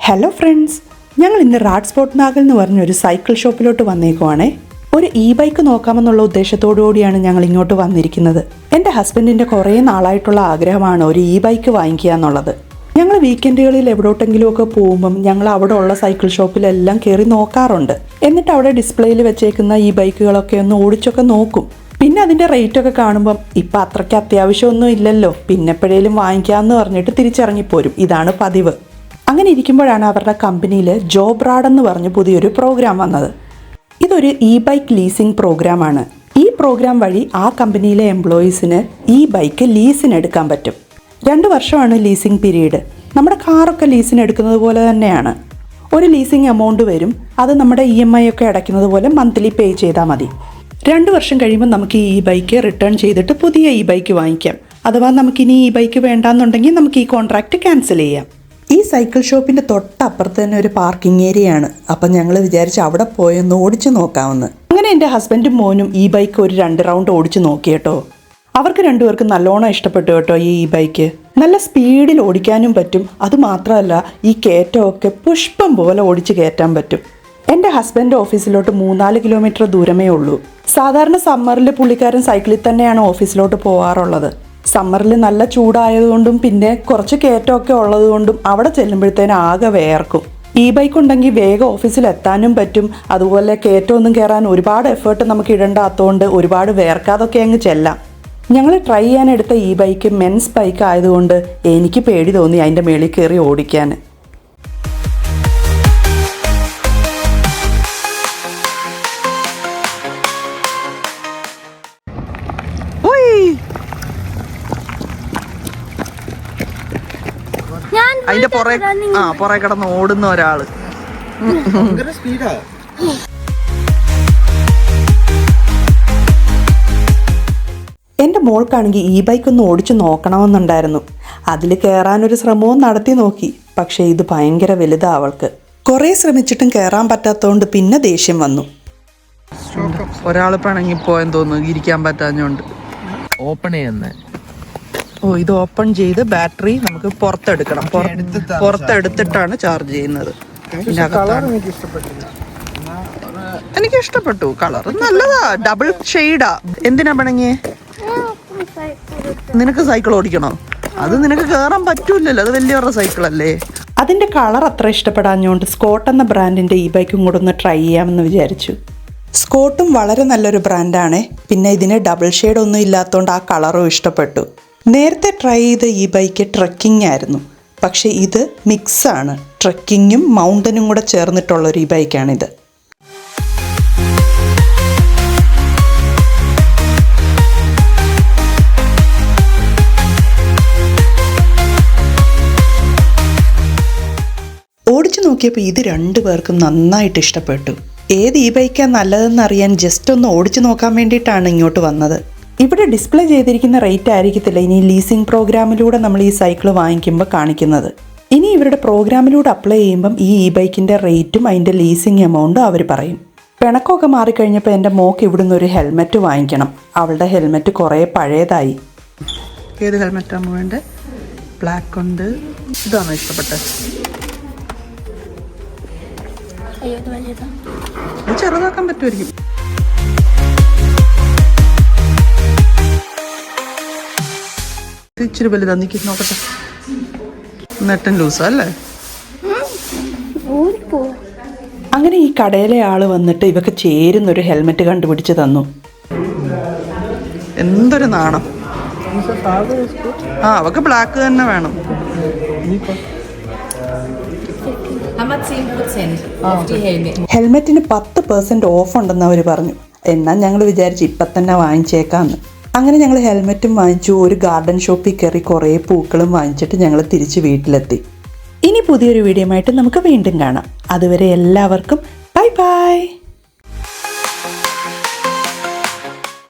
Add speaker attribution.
Speaker 1: Hello friends, ഞങ്ങൾ ഇന്ന് RAD spot Nagal എന്ന് പറഞ്ഞൊരു സൈക്കിൾ ഷോപ്പിലോട്ട് വന്നേക്കുവാണേ. ഒരു ബൈക്ക് നോക്കാമെന്നുള്ള ഉദ്ദേശത്തോടുകൂടിയാണ് ഞങ്ങൾ ഇങ്ങോട്ട് വന്നിരിക്കുന്നത്. എൻ്റെ ഹസ്ബൻഡിൻ്റെ കുറേ നാളായിട്ടുള്ള ആഗ്രഹമാണ് ഒരു ബൈക്ക് വാങ്ങിക്കുക എന്നുള്ളത്. ഞങ്ങൾ വീക്കെൻഡുകളിൽ എവിടോട്ടെങ്കിലുമൊക്കെ പോകുമ്പം ഞങ്ങൾ അവിടെ ഉള്ള സൈക്കിൾ ഷോപ്പിലെല്ലാം കയറി നോക്കാറുണ്ട്. എന്നിട്ട് അവിടെ ഡിസ്പ്ലേയിൽ വെച്ചേക്കുന്ന ബൈക്കുകളൊക്കെ ഒന്ന് ഓടിച്ചൊക്കെ നോക്കും. പിന്നെ അതിൻ്റെ റേറ്റൊക്കെ കാണുമ്പം ഇപ്പം അത്രയ്ക്ക് അത്യാവശ്യമൊന്നും ഇല്ലല്ലോ, പിന്നെ എപ്പോഴേലും വാങ്ങിക്കാമെന്ന് പറഞ്ഞിട്ട് തിരിച്ചിറങ്ങിപ്പോരും. ഇതാണ് പതിവ്. അങ്ങനെ ഇരിക്കുമ്പോഴാണ് അവരുടെ കമ്പനിയിൽ ജോബ് റാഡ് എന്ന് പറഞ്ഞ് പുതിയൊരു പ്രോഗ്രാം വന്നത്. ഇതൊരു ബൈക്ക് ലീസിംഗ് പ്രോഗ്രാമാണ്. ഈ പ്രോഗ്രാം വഴി ആ കമ്പനിയിലെ എംപ്ലോയീസിന് ബൈക്ക് ലീസിന് എടുക്കാൻ പറ്റും. 2 വർഷമാണ് ലീസിംഗ് പീരീഡ്. നമ്മുടെ കാറൊക്കെ ലീസിന് എടുക്കുന്നത് പോലെ തന്നെയാണ്. ഒരു ലീസിംഗ് എമൗണ്ട് വരും, അത് നമ്മുടെ EMI ഒക്കെ അടയ്ക്കുന്നത് പോലെ മന്ത്ലി പേ ചെയ്താൽ മതി. 2 വർഷം കഴിയുമ്പോൾ നമുക്ക് ഈ ബൈക്ക് റിട്ടേൺ ചെയ്തിട്ട് പുതിയ ബൈക്ക് വാങ്ങിക്കാം. അഥവാ നമുക്കിനി ബൈക്ക് വേണ്ടാന്നുണ്ടെങ്കിൽ നമുക്ക് ഈ കോൺട്രാക്റ്റ് ക്യാൻസൽ ചെയ്യാം. ഈ സൈക്കിൾ ഷോപ്പിൻ്റെ തൊട്ടപ്പുറത്ത് തന്നെ ഒരു പാർക്കിംഗ് ഏരിയയാണ്. അപ്പം ഞങ്ങൾ വിചാരിച്ച് അവിടെ പോയൊന്ന് ഓടിച്ചു നോക്കാമെന്ന്. അങ്ങനെ എൻ്റെ ഹസ്ബൻഡും മോനും ബൈക്ക് ഒരു 2 റൗണ്ട് ഓടിച്ചു നോക്കി കേട്ടോ. അവർക്ക് 2 പേർക്കും നല്ലോണം ഇഷ്ടപ്പെട്ടു കേട്ടോ ഈ ബൈക്ക്. നല്ല സ്പീഡിൽ ഓടിക്കാനും പറ്റും. അതുമാത്രമല്ല, ഈ കയറ്റമൊക്കെ പുഷ്പം പോലെ ഓടിച്ച് കയറ്റാൻ പറ്റും. എൻ്റെ ഹസ്ബൻഡ് ഓഫീസിലോട്ട് 3-4 കിലോമീറ്റർ ദൂരമേ ഉള്ളൂ. സാധാരണ സമ്മറിൽ പുള്ളിക്കാരൻ സൈക്കിളിൽ തന്നെയാണ് ഓഫീസിലോട്ട് പോകാറുള്ളത്. സമ്മറിൽ നല്ല ചൂടായതുകൊണ്ടും പിന്നെ കുറച്ച് കയറ്റമൊക്കെ ഉള്ളതുകൊണ്ടും അവിടെ ചെല്ലുമ്പോഴത്തേനും ആകെ വേർക്കും. ബൈക്ക് ഉണ്ടെങ്കിൽ വേഗം ഓഫീസിൽ എത്താനും പറ്റും. അതുപോലെ കയറ്റമൊന്നും കയറാൻ ഒരുപാട് എഫേർട്ട് നമുക്ക് ഇടണ്ടാത്തതുകൊണ്ട് ഒരുപാട് വേർക്കാതൊക്കെ അങ്ങ് ചെല്ലാം. ഞങ്ങൾ ട്രൈ ചെയ്യാനെടുത്ത ബൈക്ക് മെൻസ് ബൈക്ക് ആയതുകൊണ്ട് എനിക്ക് പേടി തോന്നി അതിൻ്റെ മേളിൽ കയറി ഓടിക്കാൻ. അതിന്റെ പുറകെ കിടന്ന് ഓടുന്ന ഒരാള്. എൻ്റെ മോൾക്കാണെങ്കിൽ ബൈക്ക് ഒന്ന് ഓടിച്ചു നോക്കണമെന്നുണ്ടായിരുന്നു. അതിൽ കയറാനൊരു ശ്രമവും നടത്തി നോക്കി. പക്ഷേ ഇത് ഭയങ്കര വലുതാ അവൾക്ക്. കുറേ ശ്രമിച്ചിട്ടും കയറാൻ പറ്റാത്തതുകൊണ്ട് പിന്നെ ദേഷ്യം വന്നു. ഒരാൾ പിണങ്ങിപ്പോയെന്ന് തോന്നുന്നു, ഇരിക്കാൻ പറ്റാഞ്ഞോണ്ട്.
Speaker 2: ഓപ്പൺ ചെയ്യുന്നേ.
Speaker 1: ഇത് ഓപ്പൺ ചെയ്ത് ബാറ്ററി നമുക്ക് പുറത്തെടുക്കണം. പുറത്തെടുത്തിട്ടാണ് ചാർജ് ചെയ്യുന്നത്. എനിക്ക് ഇഷ്ടപ്പെട്ടു. കളർ നല്ലതാ, ഡബിൾ ഷെയ്ഡാ. എന്തിനാ പിണങ്ങിയേ? നിനക്ക് സൈക്കിൾ ഓടിക്കണോ? അത് നിനക്ക് കയറാൻ പറ്റൂലല്ലോ, അത് വലിയൊരു സൈക്കിളല്ലേ. അതിന്റെ കളർ അത്ര ഇഷ്ടപ്പെടാഞ്ഞോണ്ട് സ്കോട്ട് എന്ന ബ്രാൻഡിന്റെ ബൈക്കും കൂടെ ഒന്ന് ട്രൈ ചെയ്യാമെന്ന് വിചാരിച്ചു. സ്കോട്ടും വളരെ നല്ലൊരു ബ്രാൻഡാണ്. പിന്നെ ഇതിന് ഡബിൾ ഷെയ്ഡ് ഒന്നും ഇല്ലാത്തതുകൊണ്ട് ആ കളറും ഇഷ്ടപ്പെട്ടു. നേരത്തെ ട്രൈ ചെയ്ത ബൈക്ക് ട്രക്കിംഗ് ആയിരുന്നു. പക്ഷേ ഇത് മിക്സാണ്. ട്രക്കിങ്ങും മൗണ്ടനും കൂടെ ചേർന്നിട്ടുള്ളൊരു ബൈക്കാണിത്. ഓടിച്ചു നോക്കിയപ്പോൾ ഇത് 2 പേർക്കും നന്നായിട്ട് ഇഷ്ടപ്പെട്ടു. ഏത് ബൈക്കാണ് നല്ലതെന്ന് അറിയാൻ ജസ്റ്റ് ഒന്ന് ഓടിച്ചു നോക്കാൻ വേണ്ടിയിട്ടാണ് ഇങ്ങോട്ട് വന്നത്. ഇവിടെ ഡിസ്പ്ലേ ചെയ്തിരിക്കുന്ന റേറ്റ് ആയിരിക്കത്തില്ല ഇനി ലീസിംഗ് പ്രോഗ്രാമിലൂടെ നമ്മൾ ഈ സൈക്കിൾ വാങ്ങിക്കുമ്പോൾ കാണിക്കുന്നത്. ഇനി ഇവരുടെ പ്രോഗ്രാമിലൂടെ അപ്ലൈ ചെയ്യുമ്പം ഈ ബൈക്കിൻ്റെ റേറ്റും അതിൻ്റെ ലീസിംഗ് എമൗണ്ടും അവർ പറയും. പിണക്കമൊക്കെ മാറിക്കഴിഞ്ഞപ്പോൾ എൻ്റെ മോക്ക് ഇവിടുന്ന് ഒരു ഹെൽമെറ്റ് വാങ്ങിക്കണം. അവളുടെ ഹെൽമെറ്റ് കുറേ പഴയതായി. ഏത് ഹെൽമെറ്റാണ് വേണ്ടത്? ബ്ലാക്ക് ഉണ്ട്. ഇതാണോ ഇഷ്ടപ്പെട്ടത്? ചെറുതാക്കാൻ പറ്റുമായിരിക്കും. ഇച്ചിരി വലുതാ, നീക്കി നോക്കട്ടെ. നെട്ടൻ ലൂസാ അല്ലേ? അങ്ങനെ ഈ കടയിലെ ആള് വന്നിട്ട് ഇവക്ക് ചേരുന്നൊരു ഹെൽമെറ്റ് കണ്ടുപിടിച്ച് തന്നു. എന്തൊരു നാണം. അവക്ക് ബ്ലാക്ക് തന്നെ വേണം. ഹെൽമെറ്റിന് 10% ഓഫ് ഉണ്ടെന്ന് അവർ പറഞ്ഞു. എന്നാൽ ഞങ്ങൾ വിചാരിച്ചു ഇപ്പം തന്നെ വാങ്ങിച്ചേക്കാന്ന്. അങ്ങനെ ഞങ്ങൾ ഹെൽമെറ്റും വാങ്ങിച്ചു. ഒരു ഗാർഡൻ ഷോപ്പിൽ കയറി കുറേ പൂക്കളും വാങ്ങിച്ചിട്ട് ഞങ്ങൾ തിരിച്ച് വീട്ടിലെത്തി. ഇനി പുതിയൊരു വീഡിയോ ആയിട്ട് നമുക്ക് വീണ്ടും കാണാം. അതുവരെ എല്ലാവർക്കും ബൈ ബൈ.